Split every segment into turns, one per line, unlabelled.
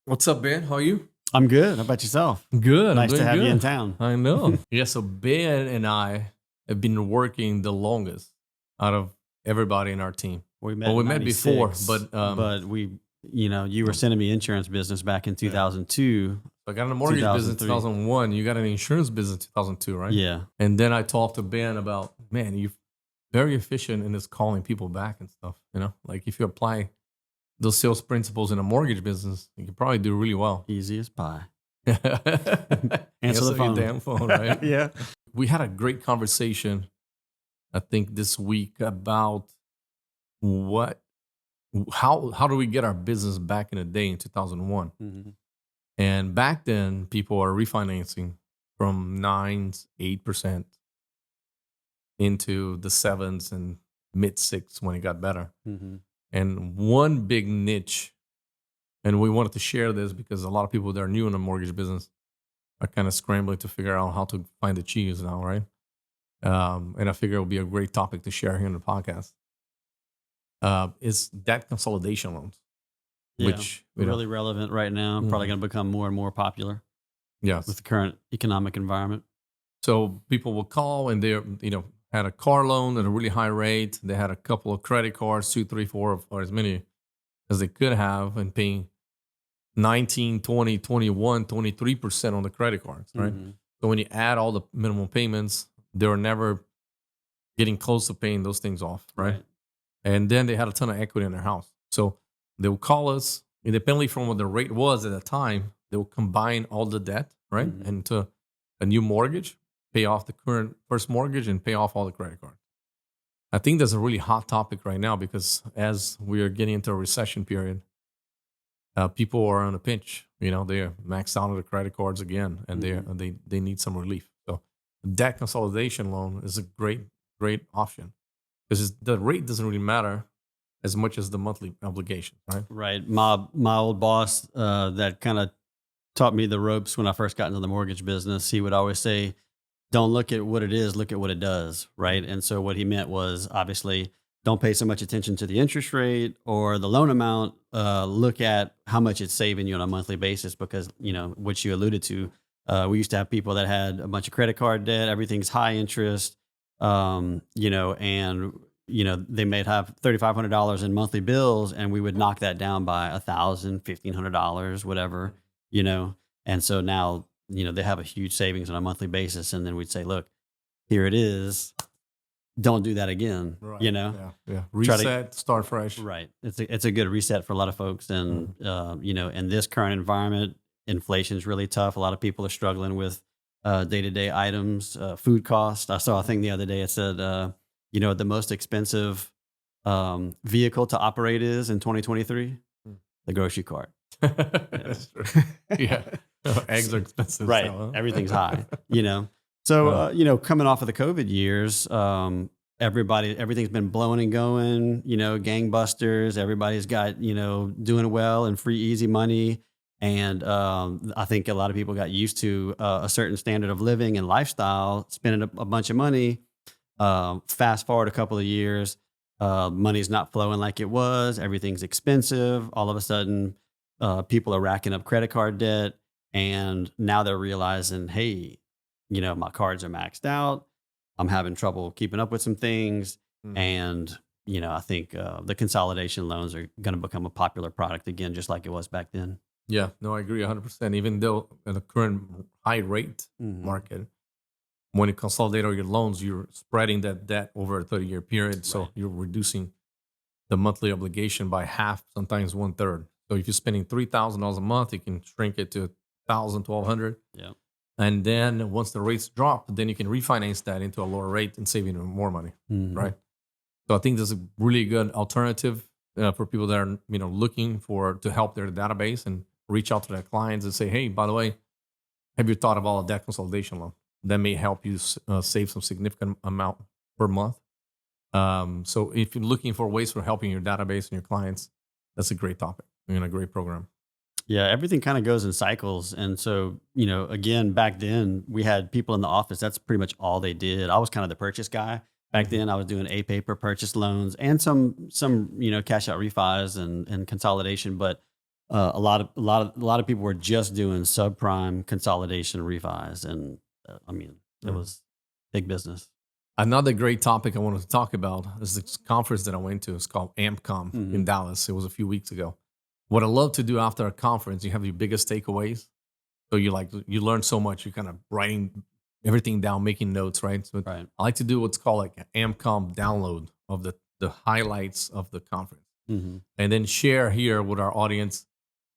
What's up, Ben? How are you?
I'm good. How about yourself?
Good.
Nice to have you in town.
I know. Yeah, so Ben and I have been working the longest out of everybody in our team.
We met.
Well, we
in
met before,
96,
but
you were sending me insurance business back in 2002.
I got in the mortgage business in
2003.
2001. You got an insurance business in 2002, right?
Yeah.
And then I talked to Ben about, man, you're very efficient in this calling people back and stuff. Like if you apply those sales principles in a mortgage business, you could probably do really well.
Easy as pie.
Answer
the phone.
Your damn phone, right?
Yeah.
We had a great conversation, I think, this week about how do we get our business back in the day in 2001.
Mm-hmm.
And back then, people are refinancing from 8% into the 7s and mid 6 when it got better.
Mm-hmm.
And one big niche, and we wanted to share this because a lot of people that are new in the mortgage business are kind of scrambling to figure out how to find the cheese now, right? And I figure it would be a great topic to share here in the podcast. Is debt consolidation loans, which
really relevant right now. Probably going to become more and more popular.
Yes,
with the current economic environment.
So people will call and they had a car loan at a really high rate. They had a couple of credit cards, 2, 3, 4, or as many as they could have, and paying 19, 20, 21, 23% on the credit cards, right?
Mm-hmm.
So when you add all the minimum payments, they were never getting close to paying those things off, right? And then they had a ton of equity in their house. So they would call us, independently from what the rate was at the time, they would combine all the debt, right?
Mm-hmm.
Into a new mortgage, pay off the current first mortgage, and pay off all the credit cards. I think that's a really hot topic right now because as we are getting into a recession period, people are on a pinch. They're maxed out on the credit cards again, and they need some relief. So debt consolidation loan is a great option because the rate doesn't really matter as much as the monthly obligation, right?
Right. My old boss that kind of taught me the ropes when I first got into the mortgage business. He would always say, don't look at what it is, look at what it does, right? And so what he meant was obviously don't pay so much attention to the interest rate or the loan amount. Look at how much it's saving you on a monthly basis because, what you alluded to, we used to have people that had a bunch of credit card debt, everything's high interest, and they may have $3,500 in monthly bills, and we would knock that down by $1,000, $1,500, whatever, And so now, they have a huge savings on a monthly basis, and then we'd say, look, here it is. Don't do that again.
Right.
Yeah.
Reset, start fresh.
Right. It's a good reset for a lot of folks, and in this current environment, inflation is really tough. A lot of people are struggling with day-to-day items, food costs. I saw a thing the other day. It said, the most expensive vehicle to operate is in 2023, the grocery cart.
That's true. Yeah. Eggs are expensive.
Right.
So, huh?
Everything's high, So, coming off of the COVID years, everything's been blowing and going, gangbusters. Everybody's got, doing well and free, easy money. And I think a lot of people got used to a certain standard of living and lifestyle, spending a bunch of money. Fast forward a couple of years, money's not flowing like it was. Everything's expensive. All of a sudden, people are racking up credit card debt. And now they're realizing, hey, my cards are maxed out. I'm having trouble keeping up with some things. And, I think the consolidation loans are going to become a popular product again, just like it was back then.
Yeah, no, I agree 100%. Even though in the current high rate market, when you consolidate all your loans, you're spreading that debt over a 30-year period. Right. So you're reducing the monthly obligation by half, sometimes 1/3. So if you're spending $3,000 a month, you can shrink it to $1,000, $1,200.
Yeah.
And then once the rates drop, then you can refinance that into a lower rate and save even more money, right? So I think there's a really good alternative for people that are looking to help their database and reach out to their clients and say, hey, by the way, have you thought about a debt consolidation loan? That may help you save some significant amount per month. So if you're looking for ways for helping your database and your clients, that's a great topic and a great program.
Yeah, everything kind of goes in cycles. And so, again, back then we had people in the office. That's pretty much all they did. I was kind of the purchase guy. Back then I was doing A-paper purchase loans and some cash out refis and consolidation. But a lot of people were just doing subprime consolidation refis, and I mean, it was big business.
Another great topic I wanted to talk about is this conference that I went to. It's called AmpCom in Dallas. It was a few weeks ago. What I love to do after a conference, you have your biggest takeaways. So you learn so much. You're kind of writing everything down, making notes, right? So
Right.
I like to do what's called like an AmpCom download of the highlights of the conference,
Mm-hmm.
and then share here with our audience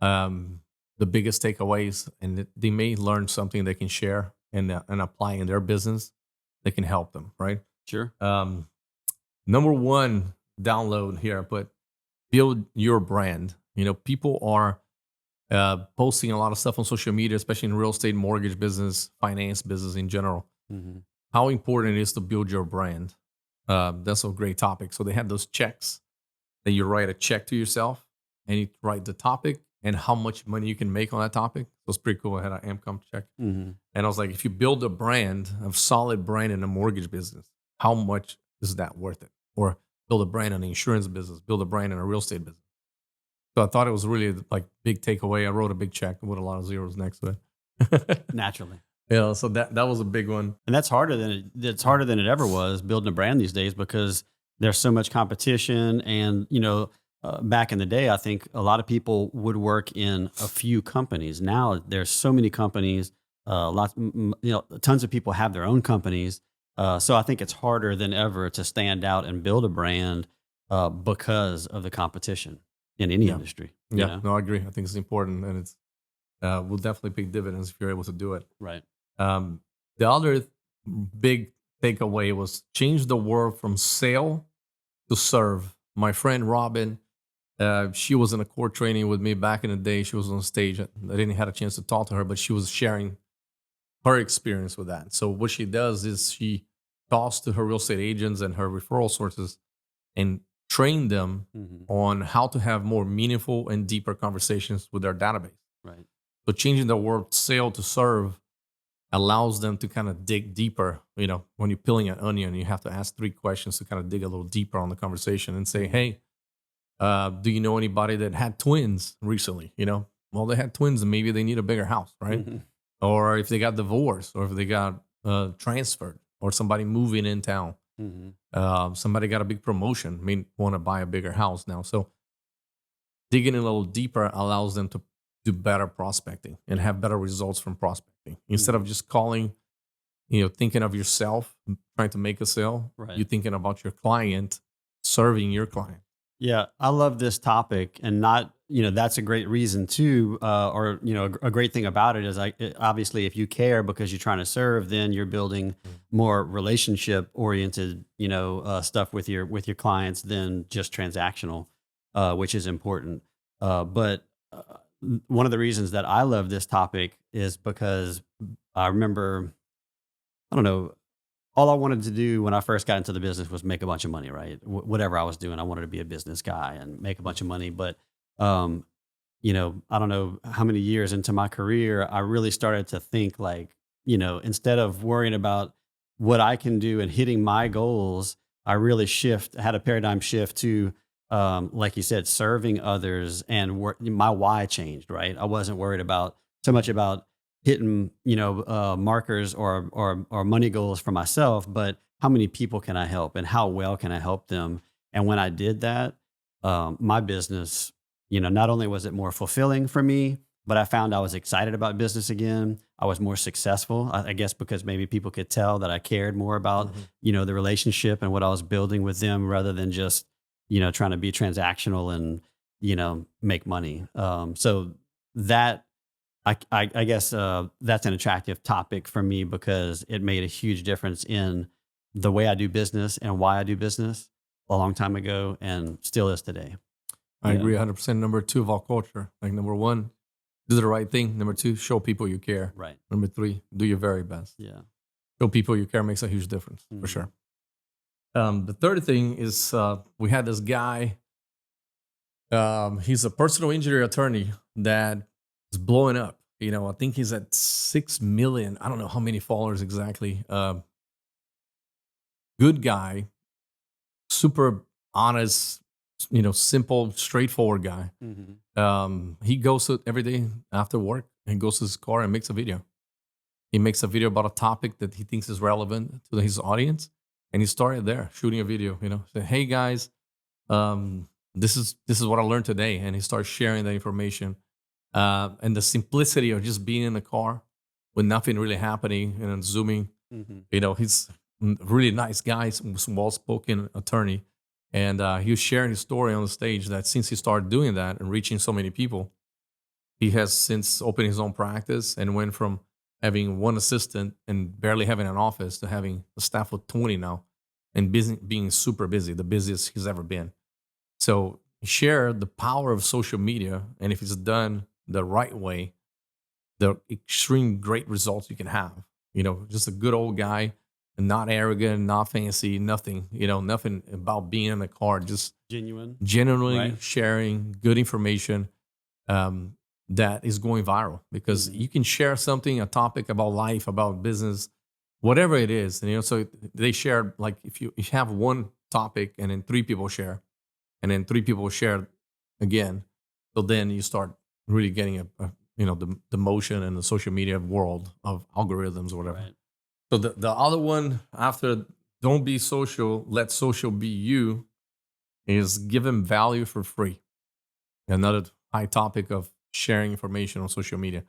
the biggest takeaways, and they may learn something they can share and apply in their business. That can help them, right?
Sure.
Number one download here, but build your brand. People are posting a lot of stuff on social media, especially in real estate, mortgage business, finance business in general.
Mm-hmm.
How important it is to build your brand. That's a great topic. So they have those checks that you write a check to yourself and you write the topic and how much money you can make on that topic. So it's pretty cool. I had an AmCom check.
Mm-hmm.
And I was like, if you build a brand, a solid brand in a mortgage business, how much is that worth it? Or build a brand in the insurance business, build a brand in a real estate business. So I thought it was really like big takeaway. I wrote a big check with a lot of zeros next to it.
Naturally.
Yeah, so that was a big one.
And that's harder than it ever was building a brand these days, because there's so much competition. And, back in the day, I think a lot of people would work in a few companies. Now there's so many companies, tons of people have their own companies. So I think it's harder than ever to stand out and build a brand because of the competition in any industry.
Yeah, no, I agree. I think it's important, and it's will definitely pay dividends if you're able to do it.
Right.
The other big takeaway was change the word from sale to serve. My friend Robin, she was in a core training with me back in the day. She was on stage. I didn't have a chance to talk to her, but she was sharing her experience with that. So what she does is she talks to her real estate agents and her referral sources and train them on how to have more meaningful and deeper conversations with their database.
Right.
So changing the word sale to serve allows them to kind of dig deeper. When you're peeling an onion, you have to ask 3 questions to kind of dig a little deeper on the conversation and say, hey, do you know anybody that had twins recently? Well, they had twins and maybe they need a bigger house, right?
Mm-hmm.
Or if they got divorced, or if they got transferred, or somebody moving in town.
Mm-hmm.
Somebody got a big promotion, want to buy a bigger house now. So digging a little deeper allows them to do better prospecting and have better results from prospecting. Instead of just calling, thinking of yourself, trying to make a sale,
Right.
you're thinking about your client, serving your client.
Yeah, I love this topic, and that's a great reason too, or a great thing about it is obviously if you care because you're trying to serve, then you're building more relationship oriented, stuff with your clients than just transactional, which is important. But one of the reasons that I love this topic is because I remember, I don't know, all I wanted to do when I first got into the business was make a bunch of money, right? Whatever I was doing, I wanted to be a business guy and make a bunch of money. But, I don't know how many years into my career, I really started to think like, instead of worrying about what I can do and hitting my goals, I really had a paradigm shift to, like you said, serving others, and my why changed, right? I wasn't worried so much about hitting, markers or money goals for myself, but how many people can I help and how well can I help them? And when I did that, my business, not only was it more fulfilling for me, but I found I was excited about business again. I was more successful, I guess, because maybe people could tell that I cared more about, the relationship and what I was building with them, rather than just, trying to be transactional and, make money. So that, I guess that's an attractive topic for me, because it made a huge difference in the way I do business and why I do business a long time ago, and still is today.
I agree 100%. Number 2 of our culture. Like, number 1, do the right thing. Number 2, show people you care.
Right.
Number 3, do your very best.
Yeah.
Show people you care makes a huge difference, for sure. The third thing is we had this guy. He's a personal injury attorney that is blowing up. I think he's at 6 million. I don't know how many followers exactly. Good guy, super honest, simple, straightforward guy. He goes to every day after work and goes to his car and makes a video. He makes a video about a topic that he thinks is relevant to his audience, and he started there shooting a video. Say, "Hey guys, this is what I learned today," and he starts sharing the information. And the simplicity of just being in the car with nothing really happening and then zooming. He's a really nice guy, well-spoken attorney. And he was sharing his story on the stage that since he started doing that and reaching so many people, he has since opened his own practice and went from having one assistant and barely having an office to having a staff of 20 now and being super busy, the busiest he's ever been. So share the power of social media, and if it's done the right way, the extreme great results you can have. Just a good old guy, and not arrogant, not fancy, nothing. Nothing about being in the car, just genuinely
Right.
sharing good information that is going viral. Because you can share something, a topic about life, about business, whatever it is. And so they share, like if you have one topic and then 3 people share, and then 3 people share again. So then you start really getting the motion and the social media world of algorithms or whatever.
Right.
So the other one after don't be social, let social be you, is give them value for free. Another high topic of sharing information on social media.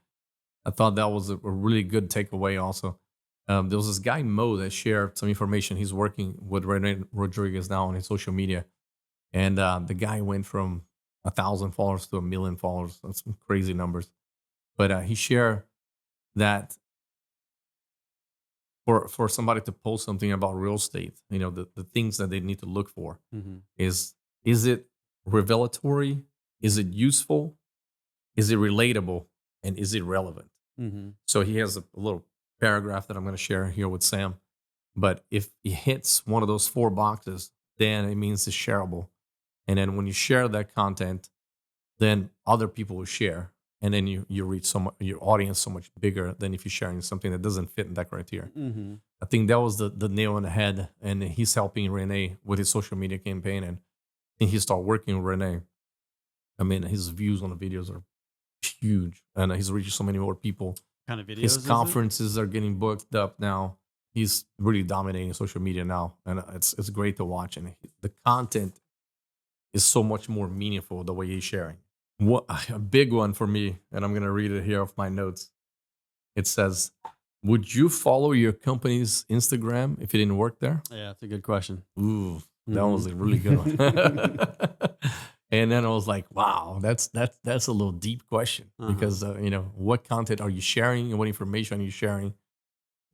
I thought that was a really good takeaway also. There was this guy, Mo, that shared some information. He's working with Rene Rodriguez now on his social media. And the guy went from 1,000 followers to 1 million followers. That's some crazy numbers. But he shared that for somebody to post something about real estate, the things that they need to look for is it revelatory? Is it useful? Is it relatable? And is it relevant? So he has a little paragraph that I'm going to share here with Sam. But if it hits one of those 4 boxes, then it means it's shareable. And then when you share that content, then other people will share. And then you reach your audience so much bigger than if you're sharing something that doesn't fit in that criteria. I think that was the nail on the head. And he's helping Rene with his social media campaign. And I think he started working with Rene. I mean, his views on the videos are huge. And he's reaching so many more people.
Kind of videos.
His conferences are getting booked up now. He's really dominating social media now. And it's great to watch. And the content is so much more meaningful the way he's sharing. A big one for me, and I'm going to read it here off my notes. It says, would you follow your company's Instagram if it didn't work there?
Yeah, that's a good question.
Ooh, that was a really good one. And then I was like, wow, that's a little deep question because, what content are you sharing and what information are you sharing?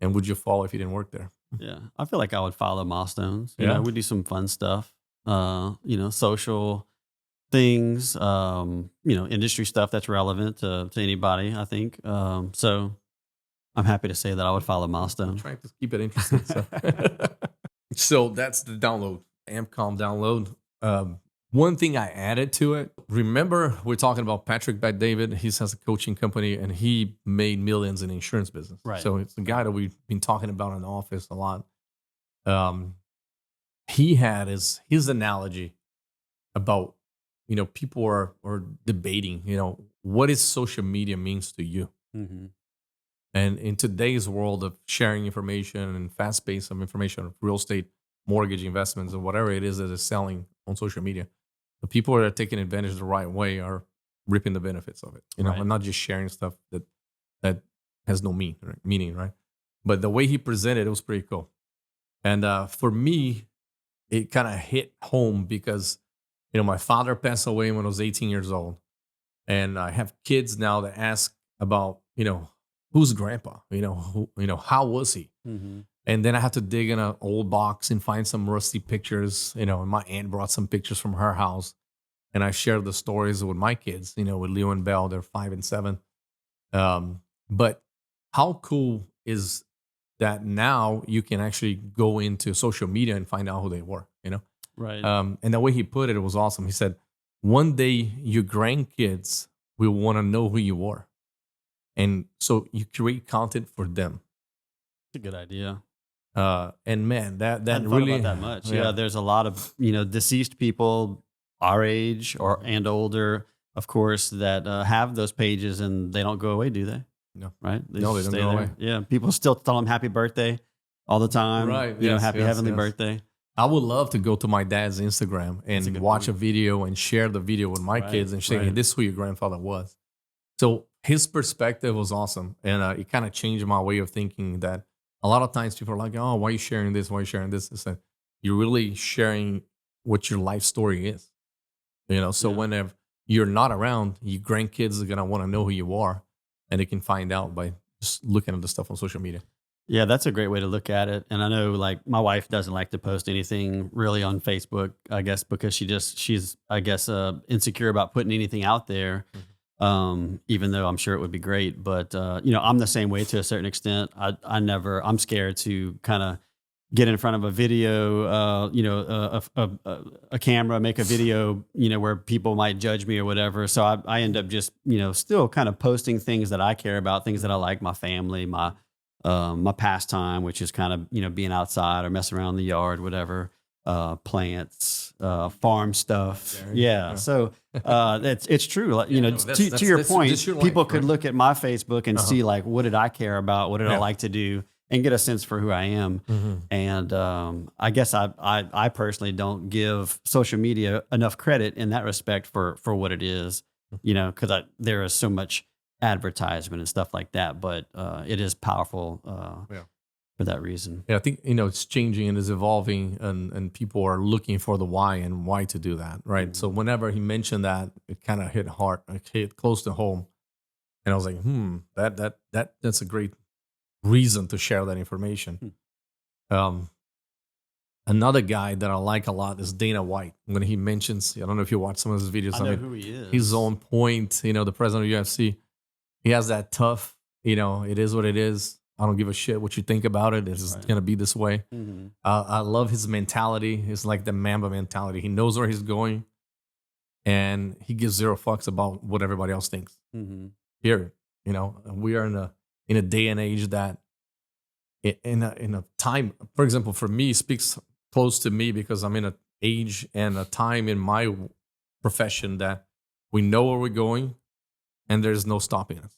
And would you follow if you didn't work there?
Yeah, I feel like I would follow Milestones.
Yeah.
We do some fun stuff, social things, industry stuff that's relevant to anybody, I think. So I'm happy to say that I would follow Milestone.
I'm trying to keep it interesting. So that's the download, AmpCom download. One thing I added to it, remember we're talking about Patrick Bet-David. He has a coaching company and he made millions in the insurance business.
Right.
So it's the guy that we've been talking about in the office a lot. He had his analogy about, people are debating, what is social media means to you. And in today's world of sharing information and fast pace of information of real estate, mortgage investments, and whatever it is that is selling on social media, the people that are taking advantage the right way are reaping the benefits of it,
Right.
and not just sharing stuff that has no meaning, right? But the way he presented it was pretty cool. And for me, it kind of hit home because, my father passed away when I was 18 years old. And I have kids now that ask about, who's grandpa? How was he? And then I had to dig in an old box and find some rusty pictures. And my aunt brought some pictures from her house. And I shared the stories with my kids, with Leo and Belle. They're 5 and 7. But how cool is that now you can actually go into social media and find out who they were,
Right.
And the way he put it was awesome. He said, one day your grandkids will want to know who you were. And so you create content for them.
It's a good idea.
And man, that
I hadn't
really
thought about that much. Yeah, there's a lot of deceased people our age and older, of course, that have those pages and they don't go away, do they?
No.
Right?
No, they don't go away.
Yeah. People still tell them happy birthday all the time.
Right.
Happy heavenly birthday.
I would love to go to my dad's Instagram and watch a video and share the video with my kids and say, hey, this is who your grandfather was. So his perspective was awesome. And it kind of changed my way of thinking that a lot of times people are like, oh, why are you sharing this? Why are you sharing this? It's like, you're really sharing what your life story is. So whenever you're not around, your grandkids are going to want to know who you are. And they can find out by just looking at the stuff on social media.
Yeah, that's a great way to look at it. And I know like my wife doesn't like to post anything really on Facebook, I guess, because she's I guess, insecure about putting anything out there. Even though I'm sure it would be great, but I'm the same way to a certain extent. I'm scared to kind of get in front of a video, a camera, make a video, where people might judge me or whatever. So I end up just, still kind of posting things that I care about, things that I like, my family, my pastime, which is kind of, being outside or messing around in the yard, whatever, plants, farm stuff. Yeah. So, it's true. Like, to your point, your people could look at my Facebook and see like, what did I care about? What did I like to do? And get a sense for who I am. And I guess I personally don't give social media enough credit in that respect for what it is, because there is so much advertisement and stuff like that, but it is powerful for that reason.
Yeah, I think, it's changing and is evolving, and people are looking for the why and why to do that, right? So whenever he mentioned that, it kind of hit hard, hit close to home. And I was like, that's a great reason to share that information. Another guy that I like a lot is Dana White. When he mentions, I don't know if you watch some of his videos.
I know who he is.
He's on point. The president of UFC. He has that tough. It is what it is. I don't give a shit what you think about it. It's gonna be this way. I love his mentality. It's like the Mamba mentality. He knows where he's going, and he gives zero fucks about what everybody else thinks. Period. We are in a day and age that in a time, for example, for me, speaks close to me because I'm in an age and a time in my profession that we know where we're going and there's no stopping us.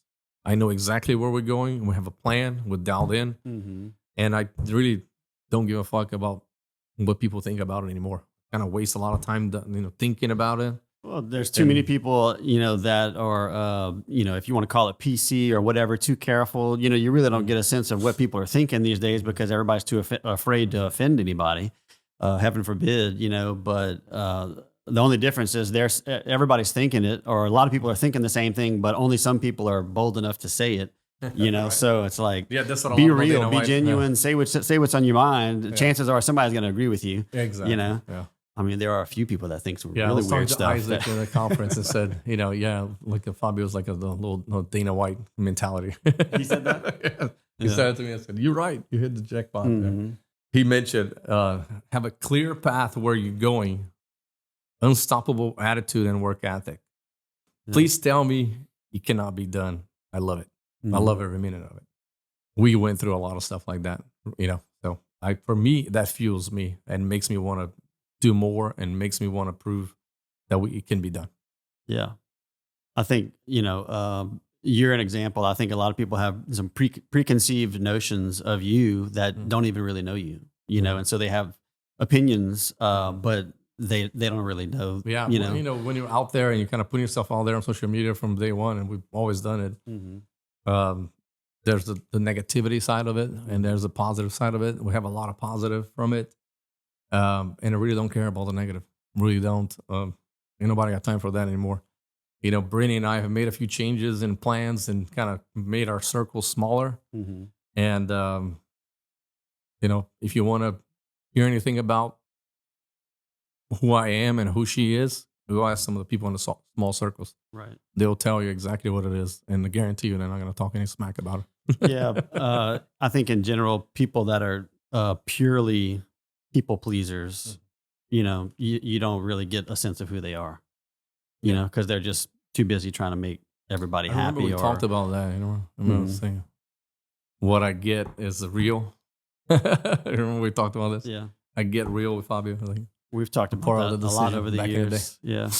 I know exactly where we're going. We have a plan. We're dialed in. And I really don't give a fuck about what people think about it anymore. Kind of waste a lot of time, thinking about it.
Well, there's too many people, that are, if you want to call it PC or whatever, too careful. You really don't get a sense of what people are thinking these days because everybody's too afraid to offend anybody. Heaven forbid, but the only difference is everybody's thinking it, or a lot of people are thinking the same thing, but only some people are bold enough to say it. Right. So it's like,
that's what
be real, be genuine, say what's on your mind. Chances are somebody's going to agree with you.
Exactly.
Yeah. I mean, there are a few people that think some really weird stuff.
Isaac in the conference and said, like Fabio's like a little Dana White mentality.
He said that?
He said it to me. I said, you're right. You hit the jackpot there. He mentioned, have a clear path where you're going, unstoppable attitude and work ethic. Please tell me it cannot be done. I love it. I love every minute of it. We went through a lot of stuff like that, so for me, that fuels me and makes me want to do more and makes me want to prove that it can be done. Yeah.
I think, you're an example. I think a lot of people have some preconceived notions of you that don't even really know you, and so they have opinions, but they don't really know.
Yeah. When you're out there and you're kind of putting yourself out there on social media from day one, and we've always done it. There's the negativity side of it, and there's the positive side of it. We have a lot of positive from it. And I really don't care about the negative. Really don't. Ain't nobody got time for that anymore. Brittany and I have made a few changes and plans and kind of made our circle smaller. And, if you want to hear anything about who I am and who she is, go ask some of the people in the small circles.
Right.
They'll tell you exactly what it is. And I guarantee you they're not going to talk any smack about it.
Yeah. I think in general, people that are purely people pleasers, you don't really get a sense of who they are, because they're just too busy trying to make everybody happy.
We talked about that. I remember saying, what I get is real. Remember we talked about this?
Yeah.
I get real with Fabio.
We've talked about
Part of
that
the
a lot
decision
over the
back in the day.
years. Yeah.